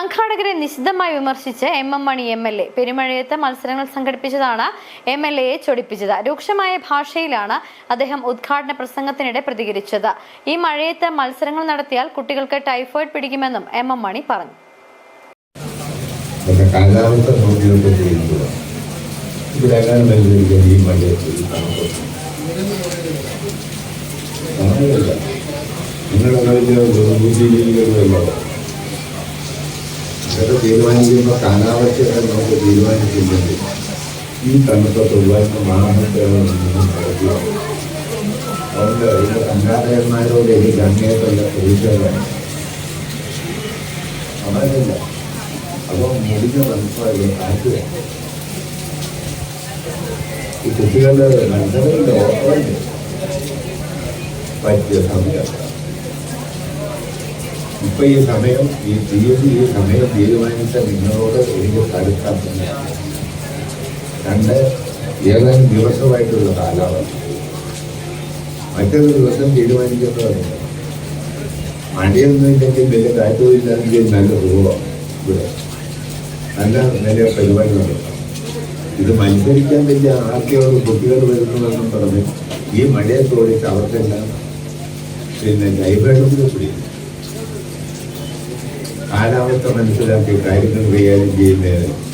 സംഘാടകരെ നിശിതമായി വിമർശിച്ച് എം മണി MLA പെരുമഴയത്ത് മത്സരങ്ങൾ സംഘടിപ്പിച്ചതാണ് MLAയെ ചൊടിപ്പിച്ചത്. രൂക്ഷമായ ഭാഷയിലാണ് അദ്ദേഹം ഉദ്ഘാടന പ്രസംഗത്തിനിടെ പ്രതികരിച്ചത്. ഈ മഴയത്ത് മത്സരങ്ങൾ നടത്തിയാൽ കുട്ടികൾക്ക് ടൈഫോയിഡ് പിടിക്കുമെന്നും എം മണി പറഞ്ഞു. തീരുമാനിക്കുമ്പോൾ കാലാവസ്ഥയൊക്കെ നമുക്ക് തീരുമാനിക്കുന്നുണ്ട്. ഈ തണുപ്പത്ത് വാഹനത്തേളം നടത്തിയാണ്. അതുകൊണ്ട് ഇതിൻ്റെ സംഘാടകന്മാരോട് എനിക്ക് അങ്ങേയത്തുള്ള പ്രതിഷേധമാണ്. അതല്ല, അപ്പോൾ മുടിഞ്ഞ തണുപ്പായി കാറ്റ് ഈ കുട്ടികളുടെ മത്സരങ്ങളുടെ ഓഫറുണ്ട് പറ്റിയ സമയം. ഇപ്പൊ ഈ സമയം ഈ സമയം തീരുമാനിച്ച നിങ്ങളോട് എനിക്ക് തടുക്കാൻ രണ്ട് ഏതാനും ദിവസമായിട്ടുള്ള കാലാവസ്ഥ. മറ്റൊരു ദിവസം തീരുമാനിക്കേണ്ടതുണ്ട്. മഴയൊന്നുമില്ലെങ്കിൽ വലിയ കാറ്റുമില്ലെങ്കിൽ നല്ല സുഖമാണ്. ഇവിടെ നല്ല നില പരിപാടി നടക്കും. ഇത് മത്സരിക്കാൻ വലിയ ആർക്കെയോട് കുട്ടികൾ വരുന്നതെന്നും പറഞ്ഞ് ഈ മഴയത്തോടിച്ച് അവർക്കെല്ലാം ടൈഫോയിഡ് പിടിക്കും. കാലാവസ്ഥ മനസ്സിലാക്കി കാര്യങ്ങൾ കൈകാര്യം ചെയ്യുന്നതിന്